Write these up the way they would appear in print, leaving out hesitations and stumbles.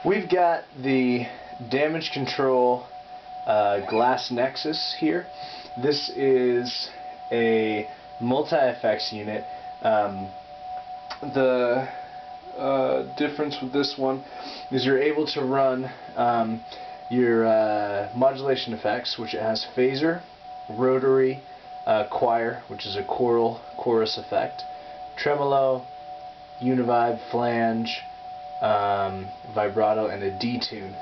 We've got the Damage Control Glass Nexus here. This is a multi-effects unit. The difference with this one is you're able to run your modulation effects, which it has phaser, rotary, choir, which is a choral chorus effect, tremolo, univibe, flange, vibrato, and a detune.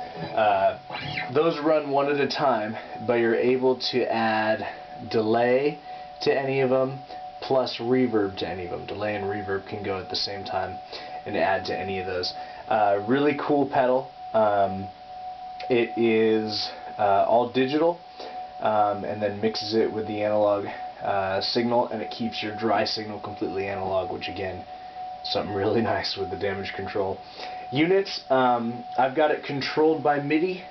Those run one at a time, but you're able to add delay to any of them, plus reverb to any of them. Delay and reverb can go at the same time and add to any of those. Really cool pedal. It is all digital, and then mixes it with the analog signal, and it keeps your dry signal completely analog, which again, something really nice with the Damage Control units. I've got it controlled by MIDI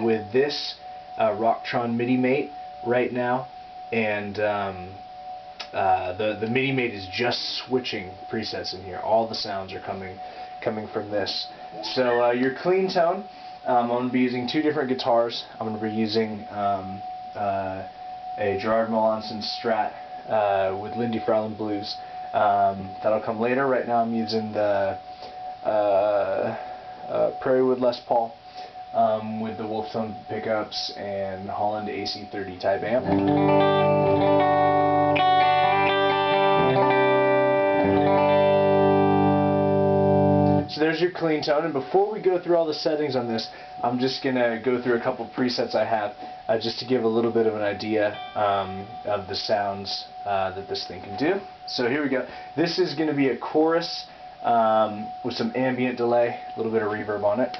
with this Rocktron MIDI Mate right now, and the MIDI Mate is just switching presets in here. All the sounds are coming from this. So your clean tone, I'm going to be using two different guitars. I'm going to be using a Gerard Melanson Strat with Lindy Frollin Blues. That'll come later. Right now I'm using the Prairie Wood Les Paul with the Wolftone pickups and Holland AC30 type amp. So there's your clean tone, and before we go through all the settings on this, I'm just going to go through a couple presets I have just to give a little bit of an idea of the sounds that this thing can do. So here we go. This is going to be a chorus with some ambient delay, a little bit of reverb on it.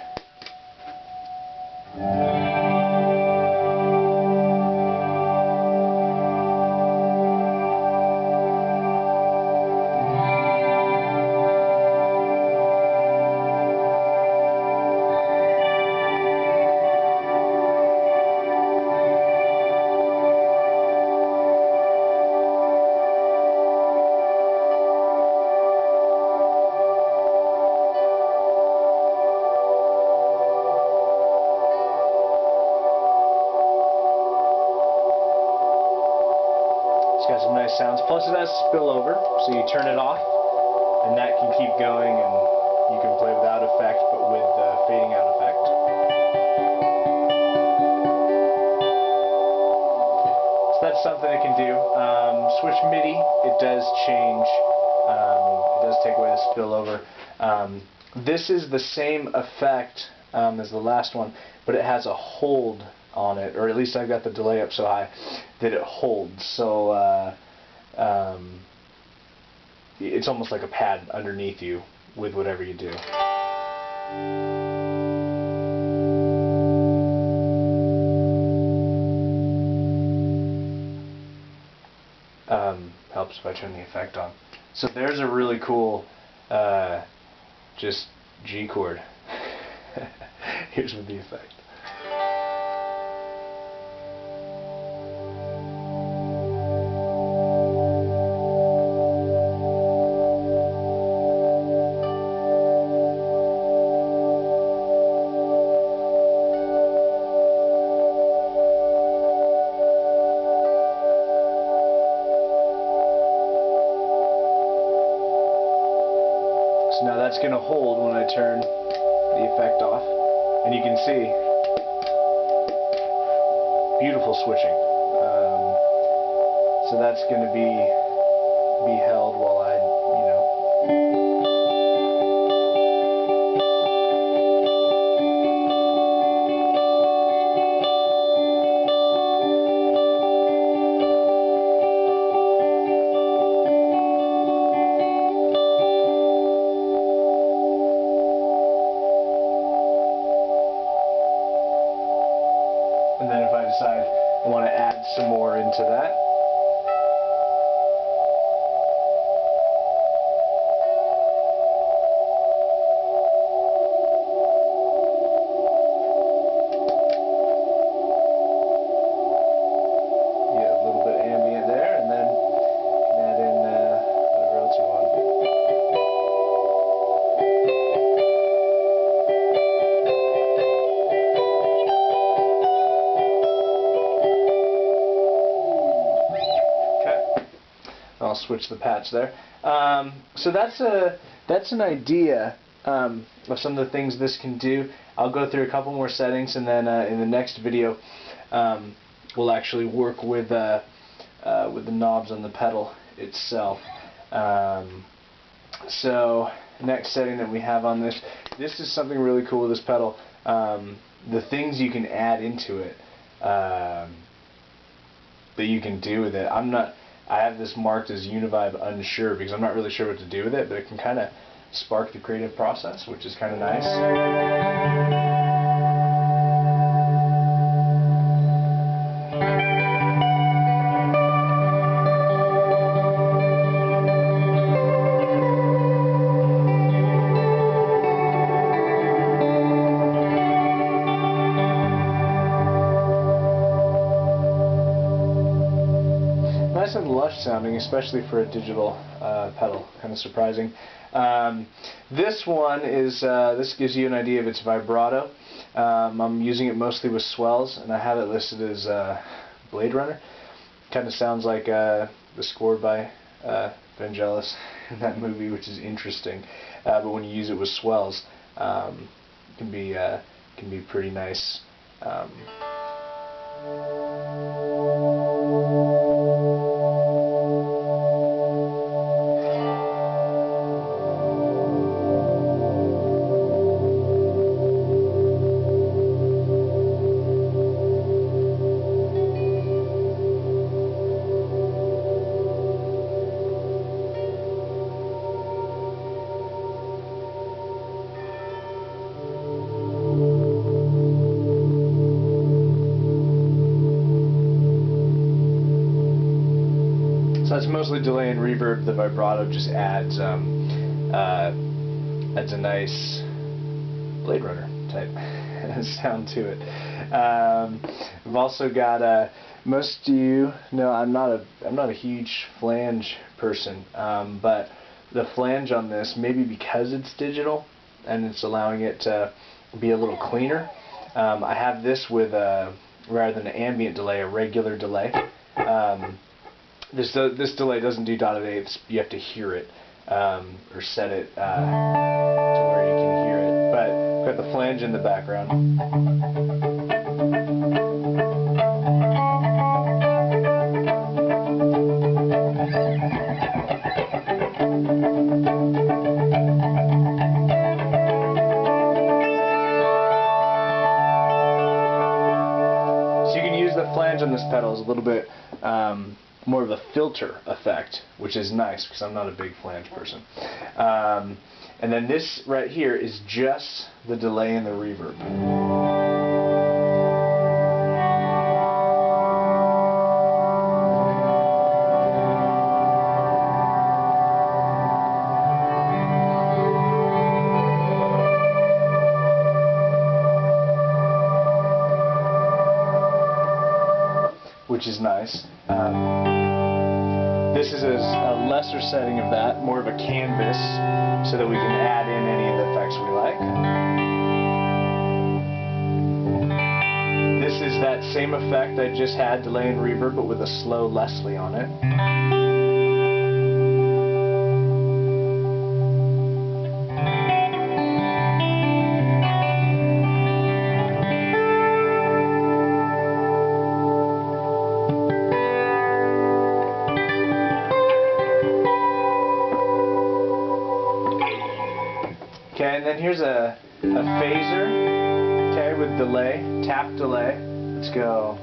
It's got some nice sounds, plus it has spillover, so you turn it off and that can keep going, and you can play without effect but with fading out effect. So that's something it can do. Switch MIDI, it does change, it does take away the spillover. This is the same effect as the last one, but it has a hold on it, or at least I've got the delay up so high that it holds. So it's almost like a pad underneath you with whatever you do. Helps if I turn the effect on. So there's a really cool just G chord. Here's with the effect. So now that's going to hold when I turn the effect off, and you can see beautiful switching. So that's going to be held while I, and then if I decide I want to add some more into that, switch the patch there. So that's an idea of some of the things this can do. I'll go through a couple more settings, and then in the next video we'll actually work with the knobs on the pedal itself. So next setting that we have on this is something really cool with this pedal. The things you can add into it, that you can do with it. I have this marked as Univibe unsure because I'm not really sure what to do with it, but it can kind of spark the creative process, which is kind of nice. Nice and lush sounding, especially for a digital pedal. Kind of surprising. This one is this gives you an idea of its vibrato. I'm using it mostly with swells, and I have it listed as Blade Runner. Kind of sounds like the score by Vangelis in that movie, which is interesting. But when you use it with swells, it can be pretty nice. So that's mostly delay and reverb. The vibrato just adds a nice Blade Runner type sound to it. We've also got most of you know I'm not a huge flange person, but the flange on this, maybe because it's digital and it's allowing it to be a little cleaner. I have this with rather than an ambient delay, a regular delay. This delay doesn't do dotted eighths. You have to hear it or set it to where you can hear it. But we've got the flange in the background. So you can use the flange on this pedal as a little bit more of a filter effect, which is nice because I'm not a big flange person. And then this right here is just the delay and the reverb. Which is nice. This is a lesser setting of that, more of a canvas, so that we can add in any of the effects we like. This is that same effect I just had, delay and reverb, but with a slow Leslie on it. Okay, and then here's a phaser, okay, with delay, tap delay. Let's go.